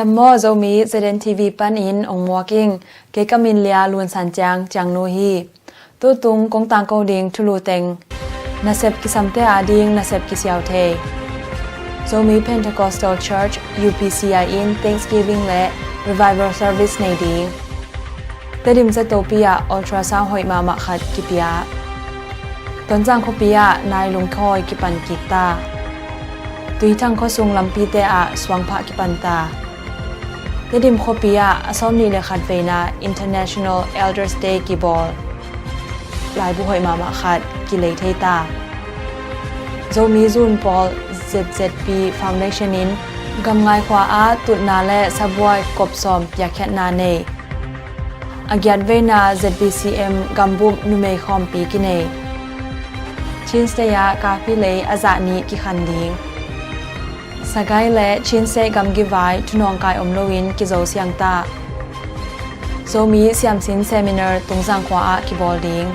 Chammo zomi Zeden TV pan in ong walking ke kamin lia luan san chang no hi tu tung kong tang ko ding thulu teng na sep ki samte ading na sep ki siaw the zomi Pentecostal Church UPCI in Thanksgiving le Revival Service nei ding tedim Zetopia ultrasound hoi ma khat ki pia ton jang kho pia nai lung khoi ki pan ki ta tui thang kho sung lampi te a swang pha ki pan ta tedim kho pia asom ni le khat veina International Elders Day ki bol lai bu hoi ma khat ki le thei ta zomi zun Paul ZZP Foundation in gam ngai khwa a tut na le sabwai kop som pya khet na ne agyat veina ZBCM gambum numei khom pi ki ne chin se ya ka pi le azani ki khan ding sagai le chin se gam gi vai thunong kai omlowin ki zo siang ta zomi siam sin seminar tungjang khwa a ki bol ding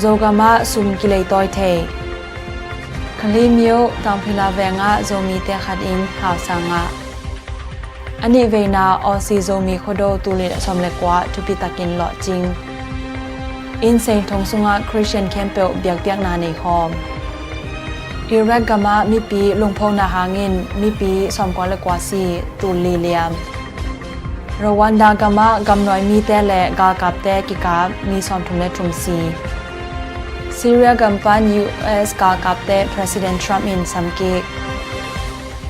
zogama sum ki le toy the khali mio tamphila venga zomi te khat in haw sanga ani veina osi zomi khodo tulit somle kwa thupi takin lo ching in saint thongsunga Christian campel biak na nei khom Iraq gama mi pi lungphong na hangin mi pi somkwa le kwa si tu liliam Rwanda gama gamnoi mi te le ga kap te ki ka mi som thum le thum si Syria gampan US ka kap te President Trump in samki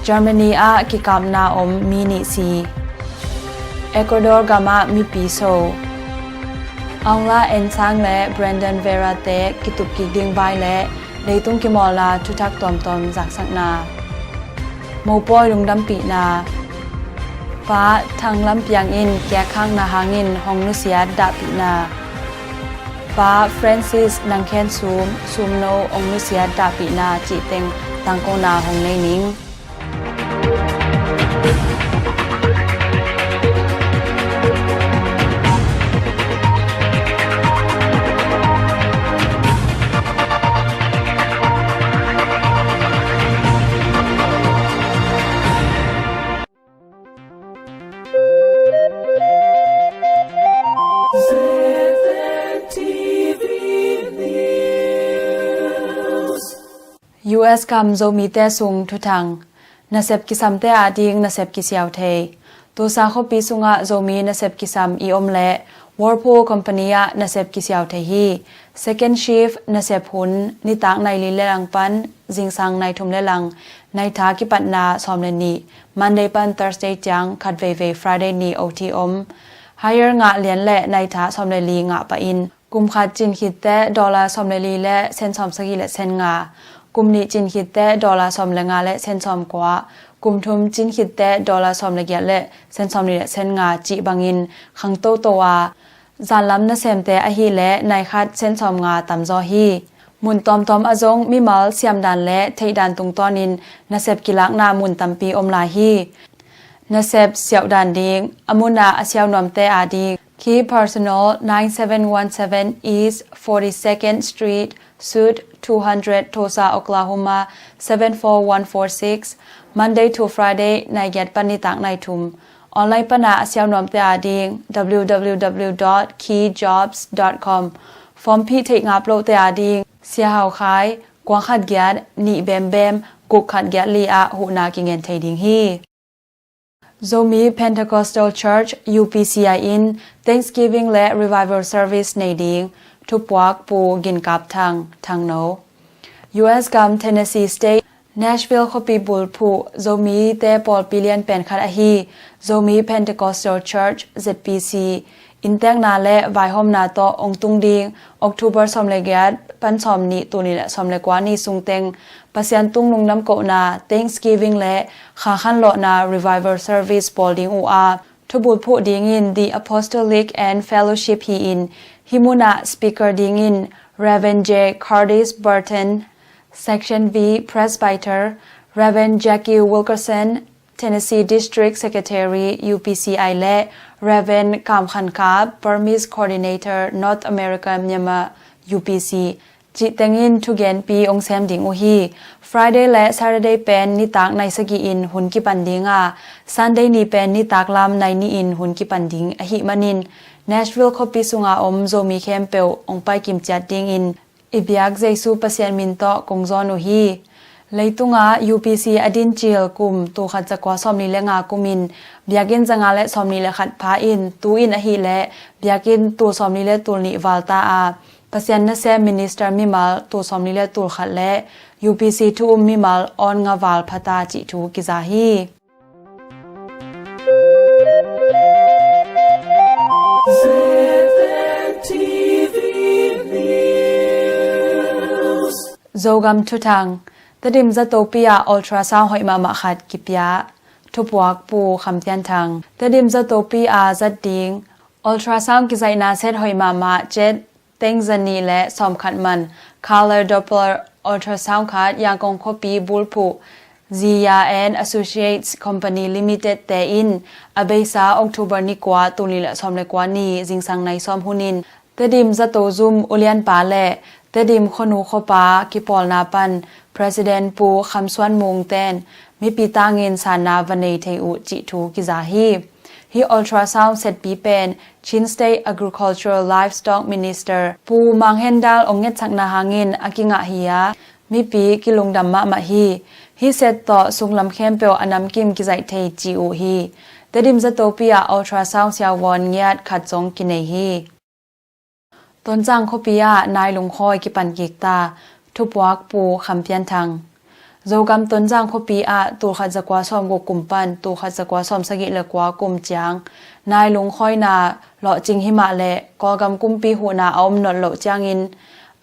Germany a ki kap na om mi ni si Ecuador gama mi pi so Angla en sang le Brandon Vera te ki tup ki ding bai le leitung ki mola thuthak tom jak sak na mopoi lungdam pi na pa thang lam piang in kya khang na hangin hong nu sia da pi na pa Francis nangkhen sum no ong nu sia da pi na chi teng tang ko na hong nei ning US kam zomi te sung thuthang na sep ki sam te ading na sep ki siaw the tu sa kho pi sunga zomi na sep ki sam I om le Whirlpool company a na sep ki siaw the hi second shift na sep hun ni tak nai li le lang pan jing sang nai thum le lang nai tha ki pat na som le ni Monday pan Thursday chang khat ve Friday ni ot om higher nga lian le nai tha som le li nga pa in kum khat chin khit te dollar som le li le sen som sagi le sen ngaกุมนี้จินคิดแต่ดอลลาร์ซอมและงาและเส้นซอมกว่ากุมทุมจินคิดแต่ดอลลาร์ซอมและเกียและเส้นซอมนี่และเส้นงาจิบังอินขังโตตัวจานล้ำนะเซมแต่อหีและในคัดเส้นซอมงาตำจอฮีมุนตอมอจงมีมัลเสียมดันและเทดันตุงตอนินนะเซบกิลักนามุนตำปีอมลาฮีนะเซบเสียวดันดิงอมุนาอาเซียวนอมแต่อาดีคีpersonal 9717 East 42nd Street Suite 200 Tulsa Oklahoma 74146 Monday to Friday นายยัดปนิตักนายทุมออนไลน์ปนาเซียวนอมเตอาดิง www.keyjobs.com ฟอร์มพี่เทงาปโลเตอาดิงเสียหาวขายกวางขัดยัดนีแบมกุกขัดยัดลีอาหูนากิเงินไทยดิงฮีZomi Pentecostal Church UPCI in Thanksgiving และ Revival Service ในดิงทุบวักปูกินกับทางโน US กัม Tennessee State Nashville ขปีบุลผู้ Zomi แต่ปอลปิเลียนเป็นคัดอหี Zomi Pentecostal Church ZPC อินแตงนาและไวหอมนาโตองตุงดิง October สมเลกยัดปันสมนิตุนิและสมเลกวานีสุงเต็งปัสยันตุงนุงน้ำโกนา Thanksgiving และขาขันโลนา Revival Service ปอลดิงอูอาทุบุลผู้ดิงอิน The Apostolic and Fellowship ฮีอินHimuna Speaker Dingin Reverend J. Curtis Burton Section V Presbyter Reverend Jackie Wilkerson Tennessee District Secretary UPCI และ Reverend Kam Khankab Burmese Coordinator North America Myanmar UPC จิเตงินทุเกนปีองแซมดิงอุฮี Friday และ Saturday เป็นนิตากในสกีอินหุนกิปันดิงSunday นี่เป็นนิตากลำในนี่อินหุนกิปันดิงอหิมันิน Nashville คปิสุงอมโซมีเคมเปลองไปกิมจัดดิงอินอิบยักเจซูปเซียนมินโตกงจอนอุฮีเลยตุงUPC อดินจิลกุมตูขัดจักว่าซอมนี้และงากุมินเบียกินจังและซอมนี้และขัดพาอินตูอินอหิและเบียกินตูซอมนี้และตูนิวาลตาปเซียนนเซมินิสเตอร์มิมัลตูซอมนี้และตูขัดและ UPC ทูมิมัลออนงาวาลพตาจิทูกิซาฮีโจกัมทุทังตดิมจะโตปียาอัลตราซาวหอยมามาขัดกิปยาทุบวักปูคำเตียนทางตดิมจะโตปียาจัดดิงอัลตราซาวกิไซนาเซตหอยมาเจ็ดเต็งจันนีและสอมขัดมัน Color Doppler Ultrasound ขัดยังคงคปีบุลผูZia and Associates Company Limited แต่อินอเบซาออกตุเบอร์นี้กว่าตุลีและสอมเลยกว่านี้จิงสังในสอมหุนินตดิมจะโตซุมอุเลียนปาและตดิมขนูขปากิปอลนาปัน President ปูคำสวนมงเตนมีปีตาเงินสานาวันในเทอุจิทูกิซาฮีฮีอัลตราซาวด์เซตปีเป็น Chin State Agricultural Livestock Minister ปูมังเฮนดัลองเงจักนาหางินอากิงะฮียามีปีกิลุงดัมมะมาฮีเซตต่อสุงลำเข้มเปียวอนำกิมกิไซเทจีอูฮีแต่ดิมจะโตปียาอัลตราซาวด์เซียวอนเงียดขัดจงกินเนฮีต้นจังโคปียานายลุงคอยกิปันกิกตาทุบวักปูคำเพียนทางโจกำต้นจังโคปีอาตูขัดจักว่าซอมกกุมปันตูขัดจักว่าซอมสกิเลกว่ากุมจางนายลุงคอยนาเลาะจิงหิมะเละกอกำกุมปีหูนาอมนดเลาะจางอิน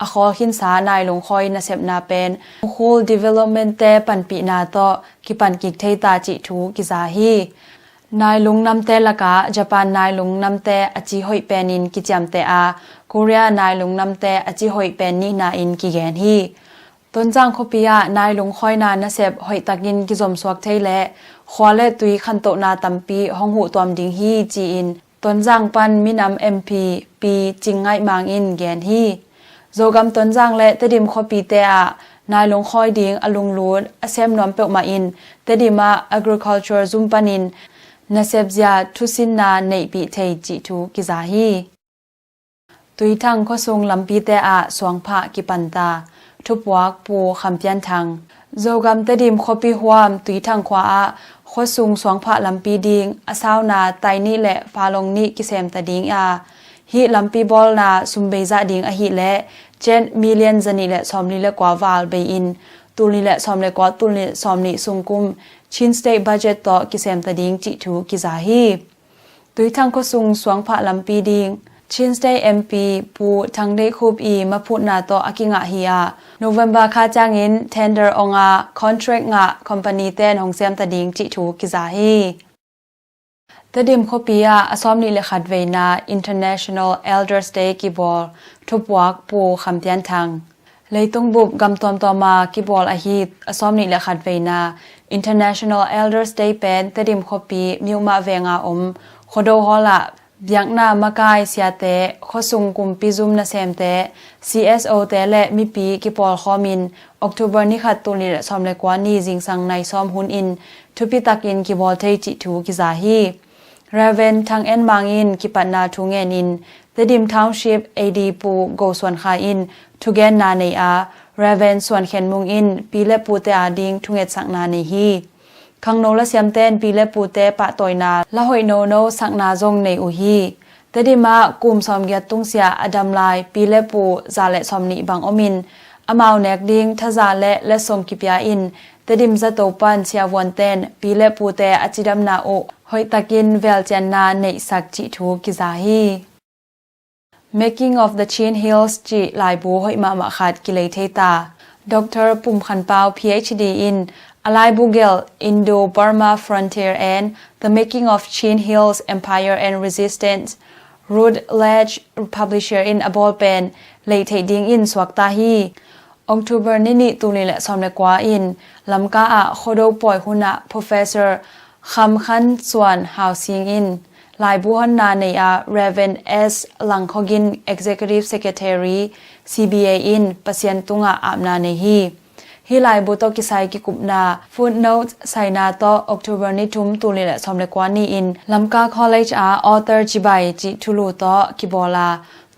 อขอขินสานายลงคอยนาเสพนาเป็นคูล development เตปันปีนาโตกิปันกิกเทตาจิทูกิซาฮีนายลุงนำเตละกะญี่ปุ่นนายลุงนำเตอจิหอยเป็นอินกิจามเตอาเกาหลีนายลุงนำเตอจิหอยเป็นนี่นาอินกิแกนฮีต้นจังโคปียานายลุงคอยนานาเสพหอยตักินกิจอมสวกเทและขอเลตุยขันโตนาตัมปีห้องหูตอมดิงฮีจีอินต้นจังปันมินำ MP ปีจิงไงมางอินแกนฮีโจกำต้นจังและตดิมขอปีเตอนายลงคอยดิงอลุงลูดอเซมนอมเปกมาอินตดิมา agriculture ซุมปันินนาเซบยาทุสินนาในปีเทจิทูกิซาฮีตุยทังข้อทรงลำปีเตสวงพะกิปันตาทุบวักปูคำเพียนทางโจกำตดิมขอปีหวามตุยทังขวาข้อทรงสวงพะลำปีดิงอาสาวนาไตนี่และฟาลงนี่กิเซมตะดิงฮีลำปีบอลนาซุมเบซาดิงอหิและ7 million จันนี่และซอมนี่และกว่าวาลเบอินตุนี่และซอมและกว่าตุนี่ซอมนี่ซุงกุมชินสเตทบัดเจ็ตต่อกิเซมตะดิงจิทูกิซาฮีตุยทังก็ซุงสวงพะลำปีดิงชินสเตท MP ปูทังได้คูบมาพูดนาต่ออากิงะฮียาโนเวมบาคาจางอิน tender องคอนแทรคงะคอมพานีเต้นของเซมตะดิงจิทูกิซาฮีตดิมโคปียาอสอมนิเลขัดเวนา International Elders Day กิบอลทุบวักปูคำเตียนทางเลยต้องบุบกำตอมต่อมากิบอลอาฮิตอสอมนิเลขัดเวนา International Elders Day เป็นตดิมโคปีมิวมาเวงาโคโดฮอละเบียงนามากายเสียเตโคสุงกุมปิซุมนาเซมเต CSO เตและมีปีกิบอลคอมินออกตุเบอร์นี้ขัดตุนิเลซอมเลกวานีจิงสังในซอมหุนอินทุปิตักอินกิบอลเทจิทูกิซาฮีRaven ทางเอ็นมางอินกิปันนาทุงเงินอินตดิมทาวน์ชิพ AD ปูโกส่วนขาอินทุเกนนาในRaven ส่วนเข็นมุงอินปีและปูเตอาดิงทุงเงสักนาในฮีคังโนละเสียมเต้นปีและปูเตปะตอยนาละหอยโนสักนาจงในอุฮีตดิมากุมซอมเกียตุงเสียอดัมไลปีและปูซาและซอมนิบังอมินอมาวเนกดิงทะซาและสมกิปยาอินตดิมจะโตปันเสียวันเต้นปีและปูเตอจิดัมนาโอหอยตะกินเวลเจนนาในสักจิทูกิซาฮี Making of the Chin Hills จิลายบูหอยมาขัดกิเลเทตาดร.ปุ่มขันเปา PhD in Alai Bugel Indo-Burma Frontier and the Making of Chin Hills Empire and Resistance Routledge Publisher in a ball pen เลยเทดิงอินสวักตาฮีOctober นี่ตุลีและซอมเลกว่าอินลำกาโคโดปอยหุนะ Professor คำคันส่วน Housing in ลายบุหันนาในRaven S หลังขกิน Executive Secretary CBA in ปะเซียนตุงอาบนาในฮีลายบุตกิไซกิกุบนา Footnote ไซนาโต October นิทุมตุลิและสมเลกวานีอินลำกา College Author จิบายจิทุลูโตกิบอลา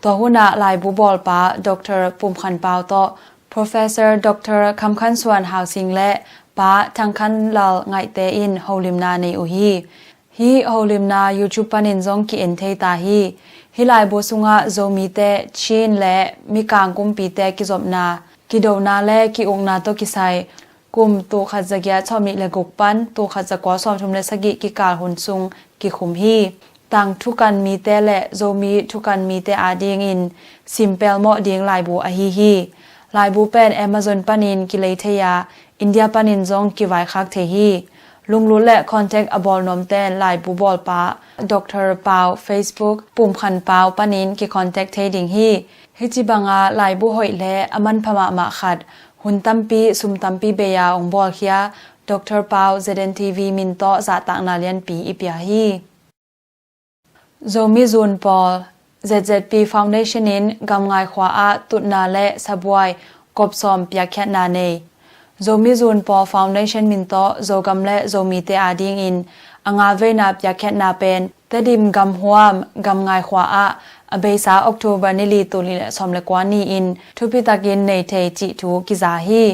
ตัวหุนาลายบุบอลปา Dr. ปุ่มขันเปาโต Professor Dr. คำขันส่วน Housing และปาทางคันลาไงเตอินโฮลิมนาในอุฮีโฮลิมนา YouTube ปันินซงกิเอ็นเทตาฮีลายบุสุงะโซมีเตชินและมีกางกุมปีเตกิจบนากิโดนาและกิองนาโตกิไซกุมตัวขัดจักยะชอมิเลกุกปันตัวขัดจักวาสอมชุมเลสกิกิกาลหุนซุงกิขุมต่างทุกันมีเตและโซมีทุกันมีเตอาดีงอินซิมเปลโมดีงลายบูอฮีลายบูเป็นแอมะซอนปันินกิเลเทียอินเดียปันินซงกิไวคักเทฮีลุงลุและคอนแทคอบอลนอมเตนลายบูบอลปาดรปาว Facebook ปุ่มขันปาวปันินกิคอนแทคเทดิงฮีฮิจิบังาลายบุหอยและอมันพมามาขัดหุนตัมปีสุมตัมปีเบียองบอลเคียดรปาว ZNTV มินโตซาตังนาเลียนปีอิปยาฮีโซมิซูนปอล ZZP Foundation นินกำงายขวาอาตุนาและสบวยกบซอมเปียแคนาเนโซมิซูนปอล Foundation มินโตโซกำและโซมีเตอาดิงอินอังอาเวนาเปียแคนาเป็นเตดิมกำหวมกำงายขวาอาอเบซาออกโทเบอร์นิลีตุลิและสมเลกวานีอินทุพิตากินในเทจิทูกิซาฮี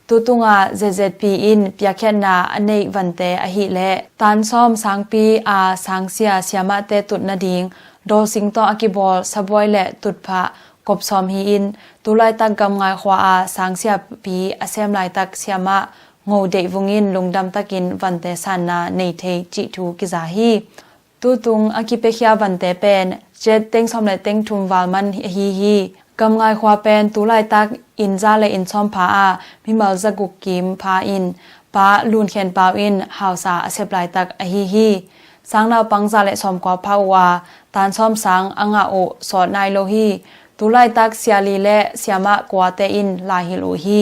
ตุตุงา ZZP อินเปียแคนาอเนกวันเตอหิและตันซ้อมสังปีสังเสียเสียมาเตตุดนาดิงโดสิงโตอากิบอลสบวยและตุดพะกบซอมฮีอินตุไลตักกำงายขวาสังเสียปีอเซมไลตักเสียมะโงเดวงอินลงดำตะกินวันเตสันนาในเทจิทูกิซาฮีตุตุงอากิเปขยาวันเตเป็นเจ็ดเต็งสมเลเต็งทุมวาลมันฮีกำงายขวาเป็นตุไลตักอินซาและอินซอมพามิมัลซะกุกกิมพาอินปาลูนเขียนปาวอินฮาวซาอเซบไลตักฮีสังนาวปังซาและสมกว่าพาวาตานซอมสังอังอาโอสอดนายโลฮีตุไลตักเสียลีและเสียมะกว่าเตอินลาฮิโลฮี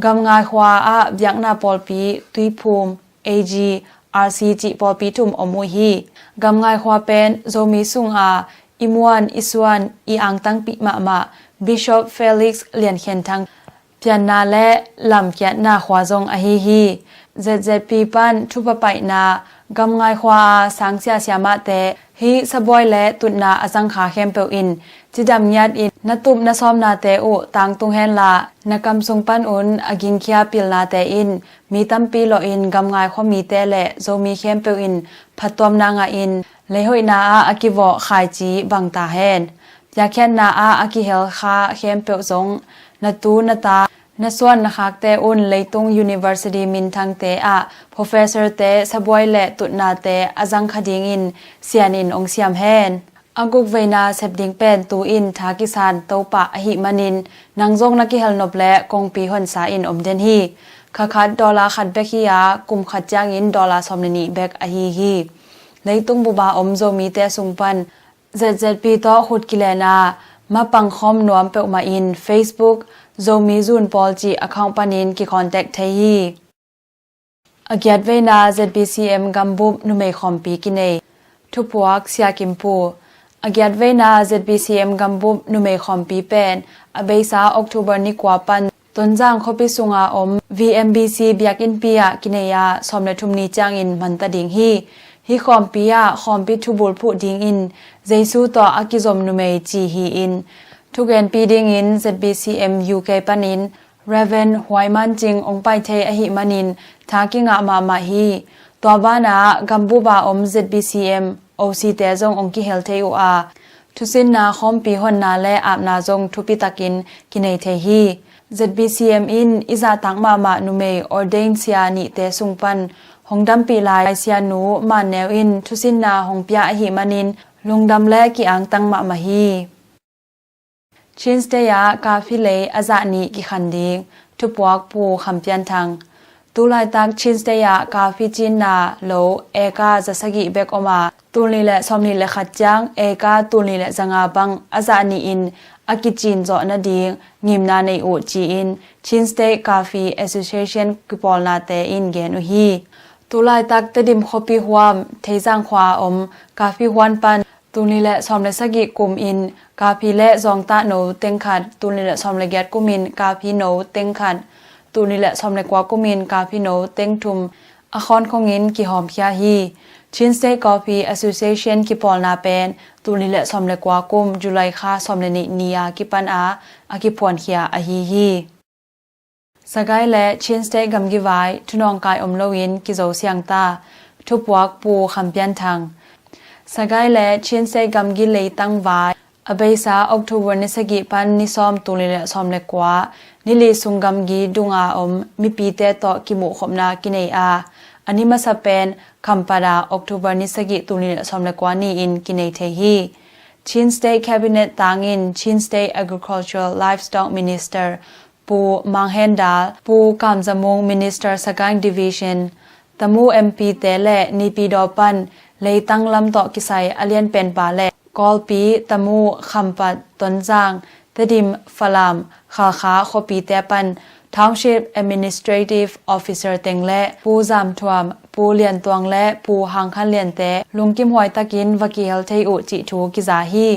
กำงายขวาเบียกนาปอลปีตุยภูมิAG RCG ปอลปีทุมอมุฮีกำงายขวาเป็นโซมีซุงอิมวนอิสวนอีอังตังปิมาบิชอปเฟลิกซ์เลียนเขียนทังเปียนนาและลำเกียนนาขวาจงฮี ZZP ปันทุบไปนากำงายขวาสังเสียเสียมาเตฮีสบอยและตุนาอสังขาเข้มเปอินจิดำยัดอินนตุบนซ้อมนาเตอุตังตุงเฮนลานกำทรงปันอุนอกินเคียปิลนาเตอินมีตัมปีโลอินกำงายขวามีเตและโซมีเข้มเปอินพัดตอมนางอินเลยหอยนาอากิวอขายจีบังตาเฮนอยากแค่นาอากิเฮลคาเข้มเปซงนตูนตานส่วนนักเตอุนเลยตุง University มินทังเตProfessor เตสบวยและตุนาเตอาจังคดิงอินเสียนินองเสียมเฮนอากุกเวนาเซบดิงเป็นตูอินทากิสานโตปะอหิมันินนางจงนักกิเฮลนบและกงปีหอนสาอินอมเดนฮีคัดดอลลาร์ขัดเบกิยากุมขัดจางอินดอลลาร์สมนิเบกอฮีเลยตุงบุบาอมโซมีเตสุงปัน ZZP โตขุดกิเลนามาปังคอมนวมเปอมาอิน Facebook โซมีซูนปอลจีอคาวปันินกิคอนแทคเทฮีอเกียดเวนา ZBCM กัมบุบนุเมคอมปีกินเนทุพวกเสียกิมปูอเกียดเวนา ZBCM กัมบุบนุเมคอมปีเป็นอเบซาออกโทเบอร์นิกว่าปันต้นจางเขาไปสุงาอม VMBC เบียกินปียกินเนยาสมเลทุมนีจางอินมันตะดิงฮีคอมปียคอมปิทุบุลผู้ดิงอินเจสูต่ออากิซอมนุเมจีฮีอินทุกเอ็นปีดิงอิน ZBCM UK ปันิน Raven หวยมันจิงองไปเทอหิมันินทากิงะมาฮีตัวบ้านากัมบูบาอม ZBCM OC เตจงองกิเฮลเทอูทุสินนาคอมปีหอนนาและอาบนาจงทุปิตากินกินเนเทฮี ZBCM อินอิซาตังมานุเมออร์เดนเซียนิเตสุงปันหงดำปีลายเสียนูมาแนวอินทุสินนาหงเปียอหิมันินลุงดำและกิอังตังมาฮีชินสเตยากาฟิเลอาจานีกิขันดิงทุปวกปูคำเปียนทังตุลายตักชินสเตยากาฟิจินนาโลเอกาจะสกิเบกอมาตุลีและสมลีและขัดจังเอกาตุลีและจังอาบังอาจานีอินอากิจินจอนาดิงงิมนาในอุจีอินชินสเตกาฟีแอสโซเชชันกุปอลนาเตอินเกนุฮีต ตุลายตักตะดิมขปีหวามเทจังขวาอมกาฟีหวนปันตุนีและซอมเลสกิกุมอินกาพีและซองตะโนเต็งขัดตุนีและซอมเลเกียดกุมินกาพีโนเต็งขัดตุนีและซอมเลกวากุมินกาพีโนเต็งทุมอคอนคงอินกิหอมพยาฮีชินสเตกอฟีแอสโซเชชันกิปอลนาเปนตุนีและซอมเลกวากุมจุไลคาซอมเลนินียากิปันอากิปวนเฮียอฮีสกายและชินสเตกัมกิไวทุนองกายอมโลวินกิโจเซียงตาทุบวักปูคำเปียนทางสกายและชินเซกัมกิเลยตั้งไว้อเบซาออกตุเบอร์นิสกิปันนิซอมตุลิเลซอมเลกว่านิลิสุงกัมกีดุงอาอมมีปีเตต่อกิมุขมนากินเออาอันนี้มาสเปนคัมปาดาออกตุเบอร์นิสกิตุลิเลซอมเลกว่านี่อินกินเอเทฮีชินสเตแคบิเนตตางอินชินสเต Agricultural Livestock Minister ปูมังเฮนดาปูกามจมง Minister สกายดิวิชั่นตมู MP เตและนีปีดอปันเลยตั้งลำต่อกิไซอเลียนเป็นปาและกอลปีตมูคำปัดตนจางตดิมฟลามขาขปีเตปัน Township Administrative Officer เต็งและปูจามทวมปูเลียนตวงและปูหังคันเลียนเตลุงกิมหวยตะกินวกิเฮลเทอุจิทูกิจาฮี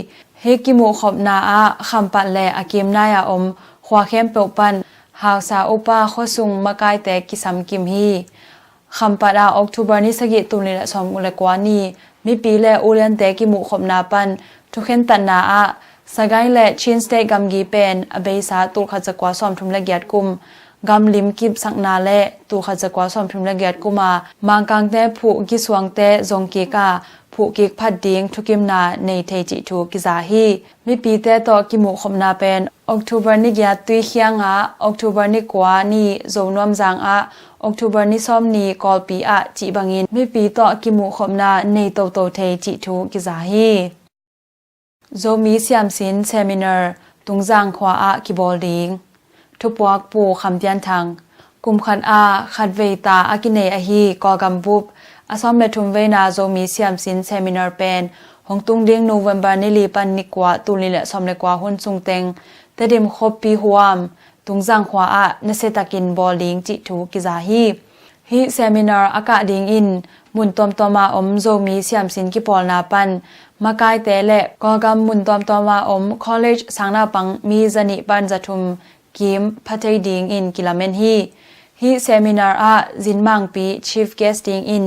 เฮกิมูขบนาอาคำปัดและอากิมนายาอมขวาเข้มเปลปันหาวซาอุปาขสุงมากายแต่กิสัมกิมฮีคำปัดออกตุเบอร์นิสกิตุนิและสมอุเลกวานีมีปีและอุเลียนเตกิมุขบนาปันทุกเข็นตันนาอาสกายและชินสเตกัมกีเป็นอเบซาตุลขจักวาสอมทุมละเกียดกุมกำลิมกิบสักนาและตุลขจักวาสอมทุมละเกียดกุมามังกังเตผู้กิสวงเตจงกีกาผู้กิกพัดดิงทุกิมนาในเทจิทูกิซาฮีมีปีเตต่อกิมุขบนาเป็นออกตุเบอร์นิกยาตุยเขียงอาออกตุเบอร์นิกวานีโจนวมจางอาออกตุเบอร์นิซอมนีกอลปีอาจิบังอินมีปีต่อกิมุขบนาในโตเทจิทูกิซาฮีโจมีเซียมซินเซมินาร์ตุงจางขวาอากิบอลดิงทุบวักปูคำเตียนทางกุมขันอาขัดเวตาอากิเนอฮีกอกัมบุบอาซอมเลทุมเวนาโจมีเซียมซินเซมินาร์เป็นหงตุงดิงโนเวมบาร์นิลีปันนิกวาตุลิเลซอมเลกวาหุนซุงเต็งแต่ดิมคบปีหัวมตุงจางขวาอาเนเซตากินบอลดิงจิทูกิซาฮีฮีเซมินาร์อากาดิงอินมุนตอมตอมาอมโจมีเซียมซินกิปอลนาปันมากายเตและกอกำมุนตอมตอมาอมคอลเลจสังนาปังมีจนิปันจัทุมกิมพัทเทดิงอินกิลาเมนฮีเซมินาร์อาจินมังปี Chief Guesting in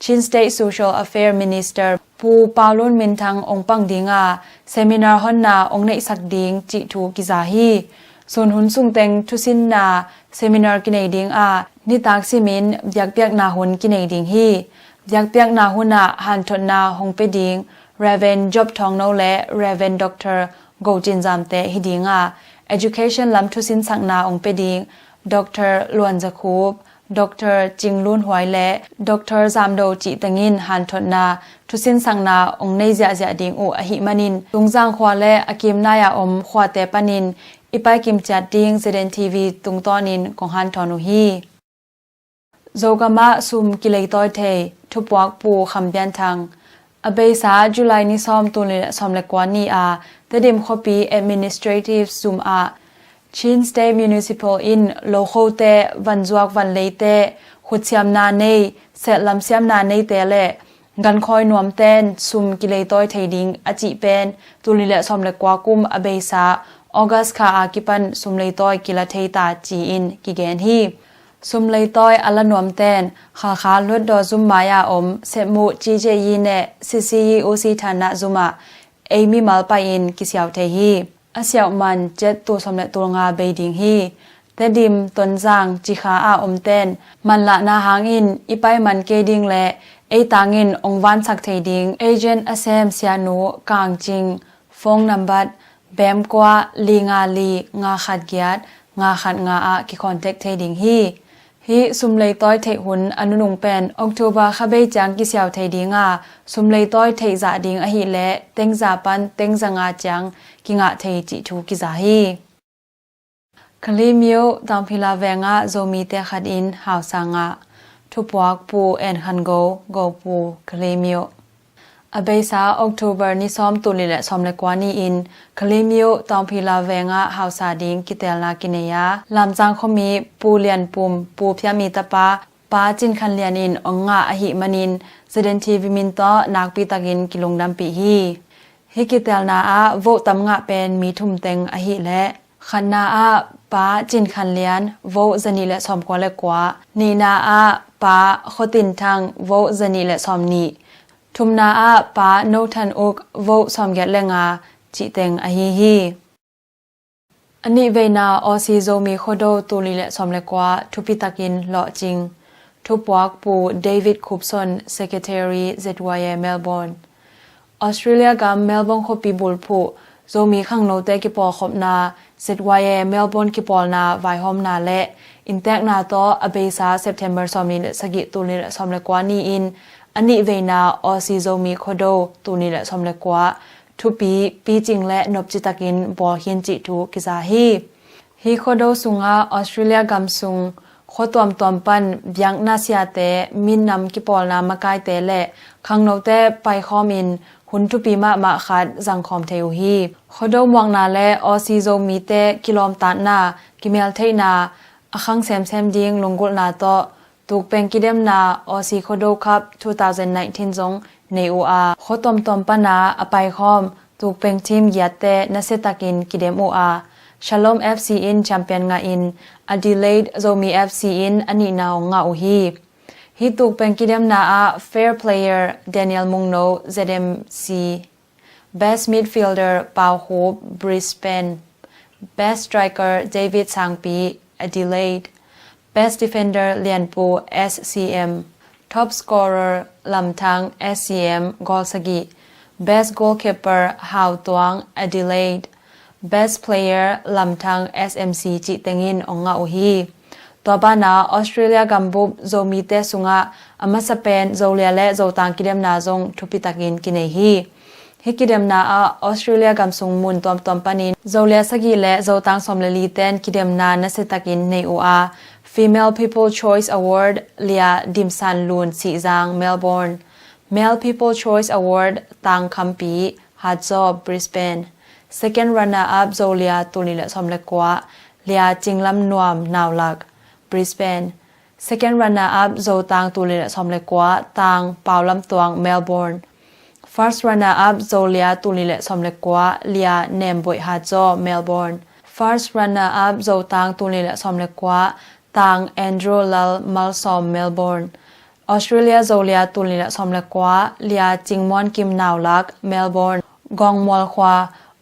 Chin State Social Affairs Minister ปูปาลุนมินทังองปังดิงาเซมินาร์ฮอนนาองในสักดิงจิทูกิซาฮีส่วนหุนซุงเต็งทุสินนาเซมินาร์กินเอดิงอานิตากซิมินยักเปียกนาหุนกินเอดิงฮียักเปียกนาหุนาหันทนนาฮงเปดิงReverend Job Thong No และ Reverend Dr. Go Jin Jam Te Hidinga Education Lam Thusin Sakna Ong Peding Dr. Luan Jakub Dr. Jing Lun Hwai และ Dr. Zamdo Ji Tangin Han Thotna Thusin Sakna Ong Nei Zia Zia Ding U Ahi Manin Tungjang Khwaและ Akim Naya Om Khwa Te Panin Ipai Kim Chat Ding Zeden TV Tung Tonin Kong Han Thonu Hi Zogama Sum Kilei Toy The Thupwak Pu Kham Bian Thangอเบซาจุไลนิซอมตุลิซอมเลกวานีอาเตดิมคอปี Administrative Zoom อาชินสเตทมิวนิซิพัลอินโลโคเตวันจวกวันเลเตขุดเซียมนาเนเซลลัมเซียมนาเนเตเลกันคอยนวมเต้นซุมกิเลตอยเทดิงอจิเป็นตุลิเลซอมเลกวากุมอเบซาออกัสคาอากิปันซุมเลตอยกิลาเทตาจีอินกิเกนฮีซุมเลยต้อยอัลนวมเต้นขาลดดอซุมมายาอมเซมูจีเจยีเนซิซีโอซีฐานะซุมาเอมีมัลไปอินกิเซียวเทฮีอาเซียวมันเจ็ดตัวสมเลตัวงาเบดิงฮีแต่ดิมตนจางจิขาอาอมเต้นมันละนาหางอินอีไปมันเกดิงและเอตางอินองวันสักเทดิงเอเจนต์อเซมเซียนูกางจิงฟงนัมบัดแบมกว่าลีงาลีงาขัดเกียดงาขัดงาอากิคอนแทคเทดิงฮีซุมเลยต้อยเทหุนอนุนุงเป็นออกโทบาคาเบจังกิเซียวเทดิงาซุมเลยต้อยเทจาดิงอหิและเต็งจาปันเต็งจางาจังกิงาเทจิทูกิซาฮีคลีมิวตามพิลาเวงาโจมีเตขัดอินหาวสางาทุบวักปูแอนคันโกปูคลีมิวอเบซาออกโทเบอร์นิซอมตุลิและซอมเลกวานีอินคลีมิวตามพิลาเวงาหาวซาดิงกิเตลนากิเนียลำจางคมีปูเลียนปุ่มปูพยามีตะปาป ปาจินคันเลียนินองงะอหิมันินเซเดนทีวิมินตอนักปีตากินกิลงดำปีฮีฮิกิเตลนาอาโวตำงะเป็นมีทุมเต็งอหิและขันนาอาปาจินคันเลียนโวจนีและสอมกว่าและกว่านีนาอาปาขตินทางโวจนีและสอมนีทุมนาอาปาโนทันอุกโวสอมแกะและงาจิเต็งอหิฮีอันนี้เวนาออซีโซมีโคโดตูลีและสอมและกว่าทุปิตากินหล่อจริงทุบวักปูเดวิดคูปสัน Secretary ZYA Melbourne ออสเตรเลียกับเมลเบิร์นขปีบุลผู้โซมีขังโนเตกิปอขบนา ZYA Melbourne กิปอลนาไวหอมนาและอินแตกนาโตอเบซา September สอมนี้และสกิตูนี้และสอมและกว่านี้อินอันนี้เวนาออซีโซมีโคโดตูนี้และสอมและกว่าทุปีจริงและนบจิตากินบอหินจิทูกิซาฮีโคโดสุงาออสเตรเลียกัมซุงโคตวมตวมปันยังนาเซียเตมินนำกิปอลนามากายเตและขังโนเตไปข้อมินหุนทุปีมาขัดสังคมเทวฮีโคโดมวงนาและออซีโซมีเตกิโลมตันนากิเมลเทนาอคังแซมดิงลงกุลนาโตตุกเป็นกิเดมนาออซีโคโดคัพ2019จงในอูอาโคตวมปันนาอไปคอมตุกเป็นทีมยัดเตนเซตากินกิเดมอูอาShalom FC in champion nga in Adelaide Zomi FC in ani naw nga uhi hi tuk pen kidem na a fair player Daniel Mungno ZMC best midfielder Pau Ho Brisbane best striker David Sangpi Adelaide best defender Lian Pu SCM top scorer Lam Thang SCM Golsagi best goalkeeper Hao Tuang Adelaide Best Player ลำทาง SMC จิเตงินองงาอุฮีตัวบ้านาออสเตรเลียกัมบุบโซมีเตสุงะอามาสเปนโซเลียและโซตังกิเดมนาซงทุปิตากินกินเนฮีฮิกิเดมนาออสเตรเลียกัมซุงมุนตอมปานินโซเลียสกิและโซตังสมเลลีเตนกิเดมนาเนเซตากินในอูอา Female People Choice Award เลียดิมซันลูนสีจาง Melbourne Male People Choice Award ตังคัมปีฮัดซอบ Brisbane Second runner-up Zolia Tulile Somlekwa Lia Jinglam Nuam Nawlak Brisbane Second runner-up Zotang Tulile Somlekwa Tang Paulam Tuang Melbourne First runner-up Zolia Tulile Somlekwa Lia Nemboi Hajo Melbourne First runner-up Zotang Tulile Somlekwa Tang Andrew Lal Malsom Melbourne Australia Zolia Tulile Somlekwa Lia Jingmon Kim Nawlak Melbourne Gong Molkhwa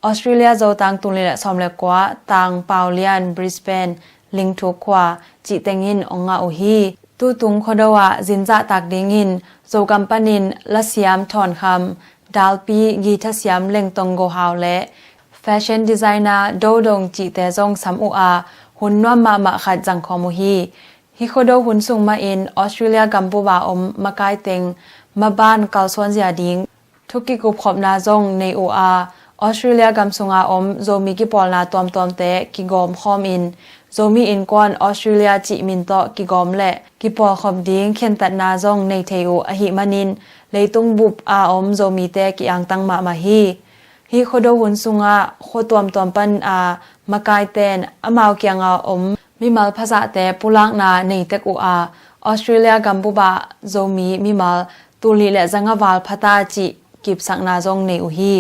ออสเตรเลียโจตังตุลิและสอมเล็กกว่าตังปาวเลียนบริสเบนลิงทุกขวาจิเตงินองงาอุฮีตูตุงโคดวะจินจะตักดิงินโจกัมปนินละเสียมถอนคำดาลปีกีทัสยามเล็งตงโกฮาวและแฟชั่นดีไซเนอร์โดดงจิเตจงซัมอุอาหุ่นนวมมาขัดจังคอมุฮีฮิโคโดหุ่นสูงมาอินออสเตรเลียกัมพูบาอมมากายเต็งมาบ้านเกาสวนเสียดิงทุกกิกุบขบนาจงในอูอาออสเตรเลียกัมซุงอาอมโซมีกิปอลนาตอมเตกิกอมคอมอินโซมีอินกวนออสเตรเลียจิมินโตกิกอมและกิปอลขบดิ้งเข็นตัดนาจงในเทอูอหิมานินเลยตุงบุบอาอมโซมีเตกิอังตังมาฮีโคโดหุนซุงอาโคตวมปันอามากายเตนอมาวเกียงอาอมมิมัลภาษาเตปุลังนาในเตกูอาออสเตรเลียกัมพูบาโซมีมิมัลตุลีและจังวาลพตาจิกิบสักนาจงในอุฮี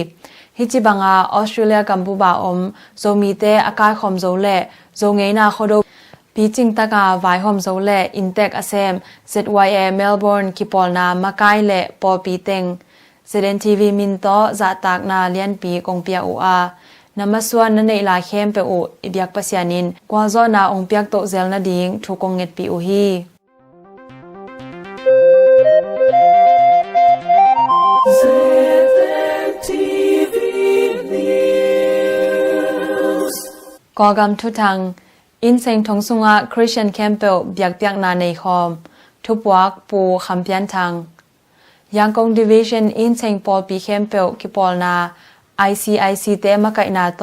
ฮิจิบังอาออสเตรเลียกัมพูบาอมโซมีเตอากาคอมโซเลโซเงนาโคโดปีจิงตากาไวหอมโซเลอินเตกอเซม ZYA Melbourne กิปอลนามากายเลปอปีเต็งเซเดนทีวีมินโตจะตากนาเลียนปีกงเปียอูอานามาส่วนนันในลาเข้มเปอูอิบยักปัสยานินกว่าโซนาองเปียกโตเซลนาดิงถูกงเงตปีอูฮีกอกำทุทังอินเซงทงสุงะคริสเตียนแคมเปลเบียกนาในคอมทุบวักปูคำเพียนทางยังกงดิวิชันอินเซงปอลปีแคมเปลกิปอลนา ICIC เตมาไกนาโต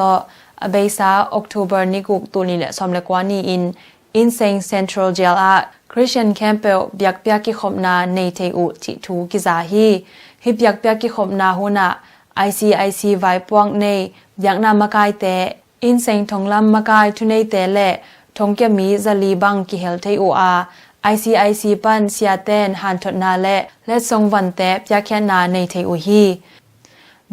อเบซาออกโทเบอร์นิกุกตูนีและสมเลกวานีอินเซงเซ็นทรัลเจลอาคริสเตียนแคมเปลเบียกกิขบนาในเทอุจิทูกิซาฮีฮิเบียกกิขบนาหุนา ICIC ไวปวงในอยากนามากายเตอินเซงทงลำมากายทุนในเตเลทงเกมีซาลีบังกิเฮลเทอูอา ICIC ปันเสียเต้นหันทดนาและทรงวันแตบยักแค่นาในเทอุฮี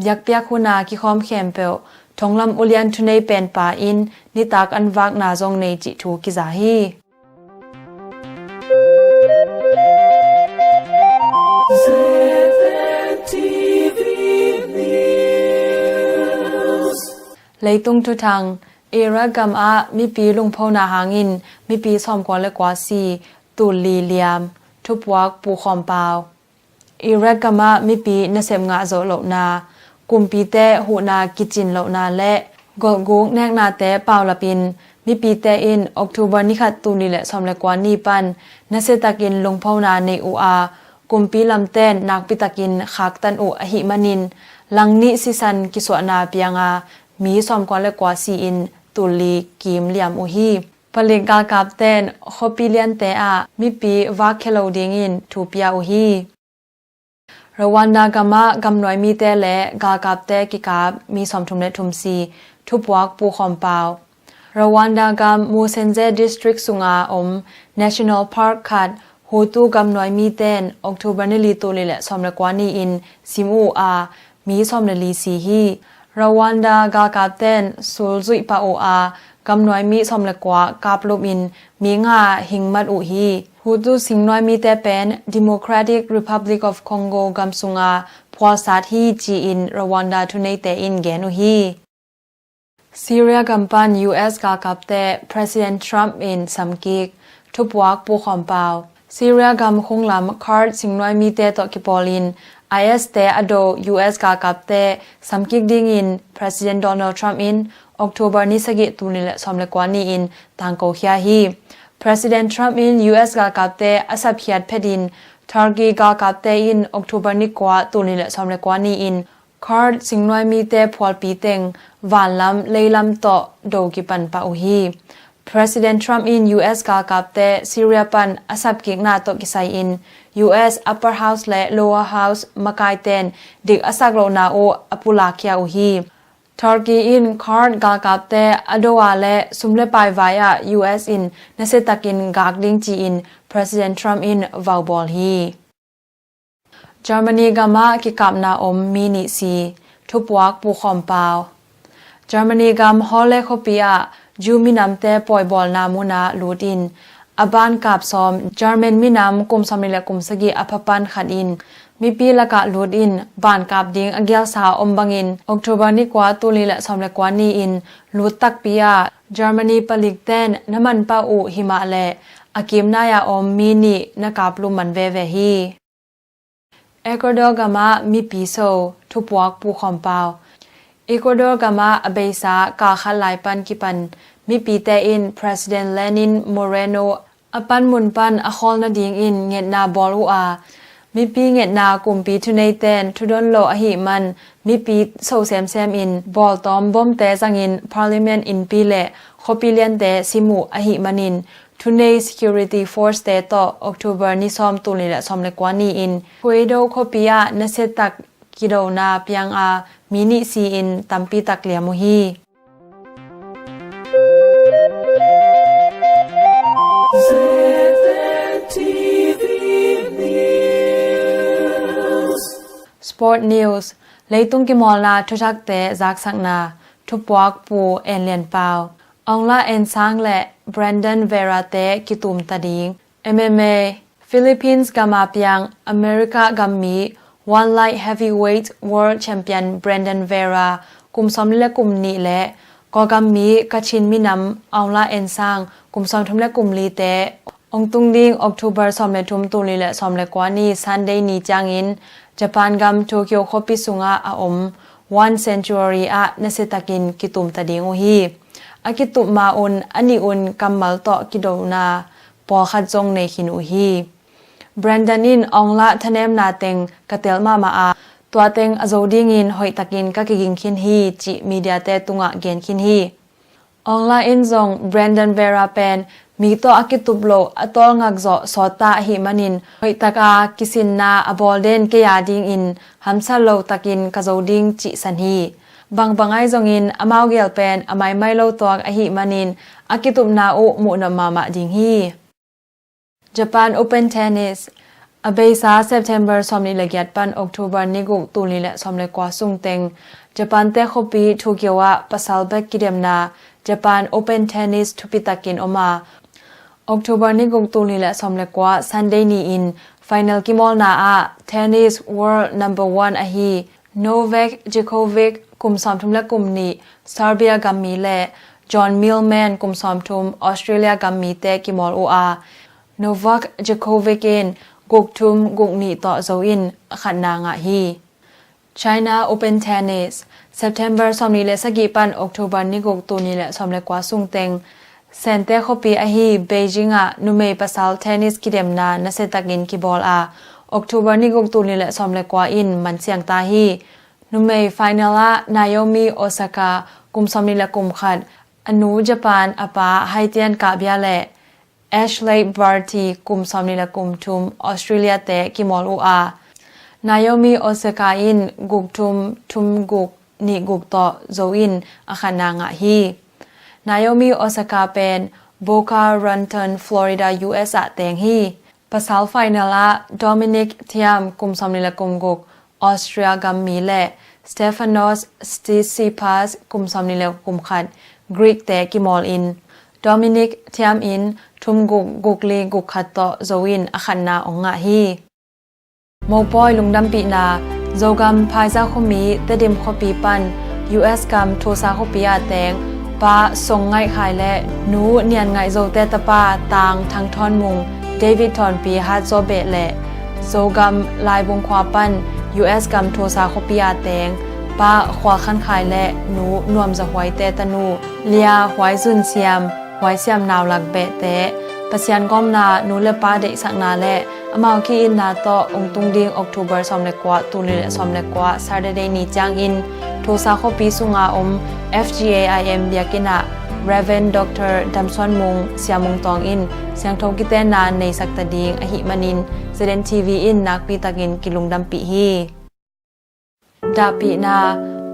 ยักเปียกหุนากิคอมแคมเปลทงลำอุเลียนทุนในเป็นป่าอินนิตากอันวักนาจงในจิทูกิจาฮีเลยตุงทุทังเอรักำอามีปีลุงพนาหางินมีปีซอมกว่าและกว่าซีตูลีเลียมทุบวักปูคอมเปาเอรักำอามีปีนเสมงาโจโลนากุมปีเตหูนากิจินโลนาและกอกุงแนกนาเตเปาละปินมีปีเตอินออกตุบานิขัดตูนีและซอมและกว่านีปันนเสตากินลุงพนาในอูอากุมปีลำเต้นนักปิตากินขักตันอุอหิมันินลังนิสิสันกิสวนาเปียงามีซอมกว่าและกว่าซีอินตุลีกิมเลียมอุฮีผลิกากาบเต้นโคปิเลียนเตอามีปีวาเคโลดิงินทูเปียอุฮีรวันดากามะกำหน่วยมีเตและกากาบเตกิกาบมีซอมทุมเนทุมซีทุบวักปูคอมเปารวันดากามมูเซนเจดิสทริกสุงาNational Park ขัดฮูตูกำหน่วยมีเต้นออกตุบานิลีตูลีและซอมและกว่านีอินซิมูอามีซอมเลลีซีฮีรวันดากากาบเต้นซูลซุยปาโออากำหน่วยมีซอมและกว่ากาบลูบินมีงาหิงมัดอุฮีฮูตูสิงหน่วยมีเตเป็น Democratic Republic of Congo กำสุงาพวาสาทีจีอินรวันดาทุนในเตอินแกนุฮีซีเรียกำปัน US กากาบเต President Trump อินสัมกิกทุบวักปูคอมเปาซีเรียกำคงลำคาร์ดสิงหน่วยมีเตตอกิปอลินIS เตอโด US กากาบเตสัมกิกดิ่งอิน President Donald Trump อินออกตุบานิสกิตุนิและซอมและกว่านีอินทางโกเฮียฮี President Trump in US กากาบเตอาศับเฮียดเพดิน Turkey กากาบเตอินออกตุบานิกว่าตุนิและซอมและกว่านีอินคาร์ดสิงหน่วยมีเตพวลปีเต็งวานลำเลยลำโตโดกิปันปาอุฮี President Trump in US กากาบเตซีเรียปันอาศับกิกนาโตกิไซอิน US Upper House และ Lower House มากายเตนดิกอาศักโลนาโออปุลาเคียอุฮี Turkey in card gagap te adowa le sumle pai via US in nasetakin gagding chi in President Trump in vaubol hi Germany gama ki kapna mini si thupwak pu khom pau Germany gam hole khopia juminam te poibol namuna lutin aban kap som German minam kum samile kum sagi aphapan khaninมีปีละกะลูดอินบ้านกาบดิงอเกียลสาอมบังอินออกตุบานิกว่าตุลีและซอมและกว่านีอินลูดตักปียาเยอรมนีปลิกเต้นน้ำมันปาอุหิมะและอากิมนายามีนีนักาบลุมันเวเวฮีเอกวาดอร์กามะมีปีโซทุบวักปูคอมเปาเอกวาดอร์กามะอเบซากาขันลายปันกิปันมีปีเตอิน President Lenin Moreno อปันมุนปันอคอลนาดิงอินเงดนาบอลูอามีปีเงดนากุมปีทุนในเตนทุดนโลอหิมันมีปีโซเซมเซมอินบอลตอมบอมเตจังอิน Parliament อินปีเลโคปิเลียนเตซิมูอหิมันินทุนใน Security Force เตโตออกตุบานิซอมตุลิและซอมเลกวานีอินคุยโดโคปิยาเนเซตักกิโดนาเปียงอามินิซีอินตัมปีตักเลียมุฮีSport News เลยตุงกิมอลนาทุชักเตจากสักนาทุบวักปูเอ็นเลียนเปาองลาเอ็นซางและ Brandon Vera เตกิตุมตะดิง MMA Philippines กามาเปียงอเมริกากามี One Light Heavyweight World Champion Brandon Vera กุมซอมและกุมนีและกอกามีกะชินมินำองลาเอ็นซางกุมซอมทุมและกุมลีเตองตุงดิงออกตุบาร์ซอมและทุมตุลีและซอมและกวานีซันเดย์นีจางอินJapan gam Tokyo khopi sunga one century a nasetakin kitum tading hi akitum maun ani un kamal to kidona po khajong nei hin hi Brandonin ongla thanem na teng katel mama a twa teng azoding in hoi takin ka kiging khin hi chi media te tunga gen khin hi ongla in zong Brandon Vera pen mi to akitublo atol ngakzo sota hi manin hoi taka kisin na abolden ke yading in hamsa lo takin kazoding chi sanhi bangbangai zongin amau gel pen amai mai lo tok a hi manin akitup na u mu na mama ding hi Japan Open Tennis Abeisa September somni lagiat pan October niguk tuli le somle kwa sungteng Japan te khopi thukiwa pasal bek kidemna Japan Open Tennis thupitakin oma October niguk tuli le somle kwa Sunday ni in final kimol na a tennis world number 1 a hi Novak Djokovic kum samthum la kum ni Serbia gammi le John Millman kum samthum Australia gammi te kimol o a Novak Djokovic in guk thum guk ni to zo in khanna nga hi China Open Tennis September somni le sagi pan October ni guk tu ni le somle kwa sungteng Sente khopi a hi Beijing a numei pasal tennis kidemna na setakin ki ball a October ni guk tu ni le somle kwa in man siang ta hi numei final a Naomi Osaka kum somni le kum khat anu Japan apa haitian ka bia le Ashley Barty kum somni la kum thum Australia te kimol u a Naomi Osaka in guk thum guk ni guk to zo in akhana nga hi Naomi Osaka pen Boca Raton Florida US a teng hi pasal final a Dominic Thiem kum somni la kum guk Austria gammi le Stefanos Tsitsipas kum somni la kum khat Greek te kimol in Dominic Thiem in thum guk le guk khat to zoin akhanna onga hi Mopoi lungdam pi na zogam phaiza khomi tedim khopi pan US kam thosa khopi a teng pa songai khai le nu nian ngai zo te tapa tang thang thon mung David Thon pi ha zo be le zogam lai bung khwa pan US kam thosa khopi a teng pa khwa khan khai le nu nuam za hwai te tanu lia hwai zun siam Wai siam naw lak be te pasian gom na nu le pa de sak na le amao ki in na to ong tung ding October somle kwa tuli le somle kwa Saturday ni chang in thosa khopi sunga FGAIM biakina Reverend Dr. Damson Mung siamung tong in siang thok ki te na nei sak ta ding a hi manin Zeden TV in nak pi takin kilung dam pi hi da pi na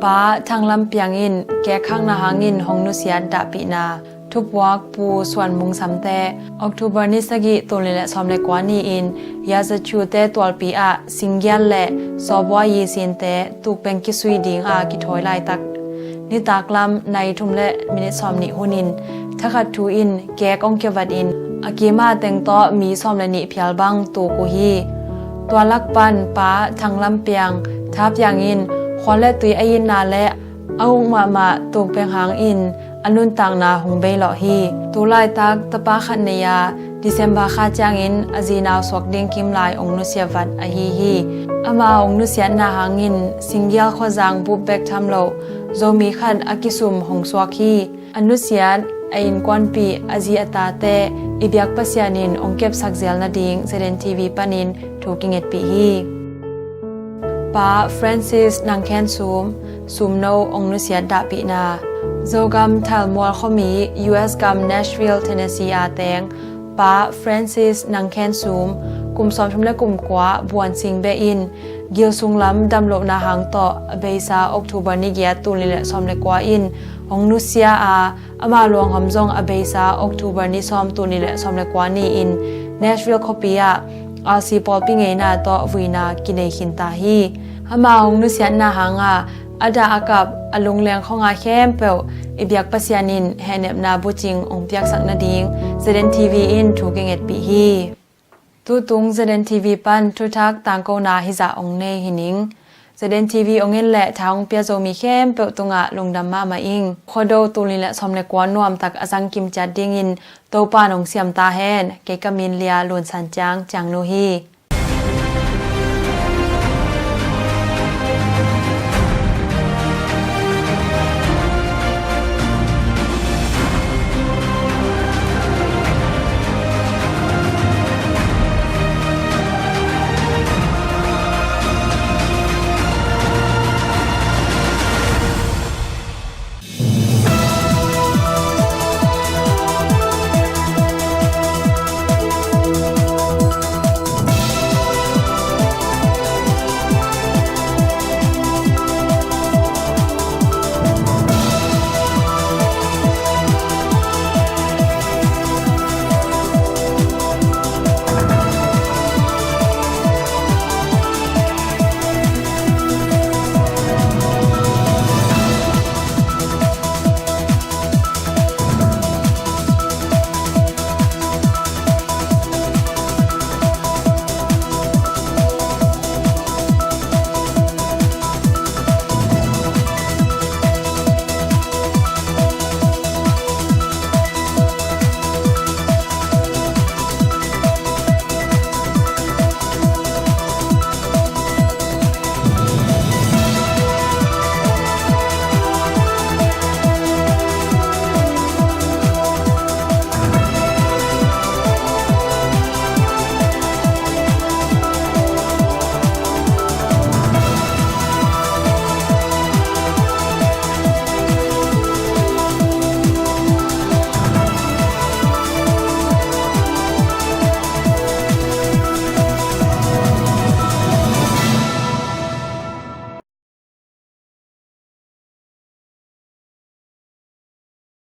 pa thanglam piang in ke khang na hangin hongnu sian da pi naทุบวักปูส่วนมุงสำเตOctober นิสกิตัวเลและสอมเลกว่านี้อินยาจะชูเตตัวปีอะสิงยันและสอบว่ายีสินเตตุกเป็นกิสุยดิงกิถอยลายตักนิตากลำในทุมและมินิสอมนิหุนินถ้าขัดทูอินแกกองเกวัดอินอากิมาแต่งต่อมีสอมและนิเพียลบังตัวกุฮีตัวลักปันป้าทางลำเปียงทับอย่างอินควันและตุยไอยินนาและเอามาตุกเป็นหางอินอันนุนต่างนาหงเบยหล่อฮีตุลายตักตะปาขันเนียDecember ข้าจางอินอจีนาวสวกเด้งคิมลายองนุเสียวัดอฮีอามาองนุเสียนาหางินสิงเกียลขวจางบุบเบกทำโลโจมีขันอากิสุมหงสวกฮีอนุเสียอินกวนปีอจีอตาเตอิบยักปัสยานินองเก็บสักเซลนาดิงเซเดนทีวีปานินถูกิงเอ็ดปีฮีป้าฟรานซิสนางแคนซูมโนองนุเสียดาปีนาZogam Talmor Khomi US Gam Nashville Tennessee a teng pa Francis Nangken Sum kum som thum le kum kwa buan sing be in gil sunglam damlo na hang to beisa October ni gya tuli le som le kwa in ong nusia a ama long hamjong a beisa October ni som tuli le som le kwa ni in Nashville Khopia RC Paul pinge na to vuina kinei khinta hi ama ong nusia na hanga ada akap alung leng khonga khem pe ibyak pasianin henep na buching ong pyak sak na ding Zeden TV in thuking et pi hi tu tung Zeden TV pan thu thak tang ko na hi za ong nei hining Zeden TV ong en le thang pya zo mi khem pe tunga lungdam ma ing khodo tuli le somle kwa nuam tak azang kim cha ding in to pa nong siam ta hen ke kamin lia lun san chang no hi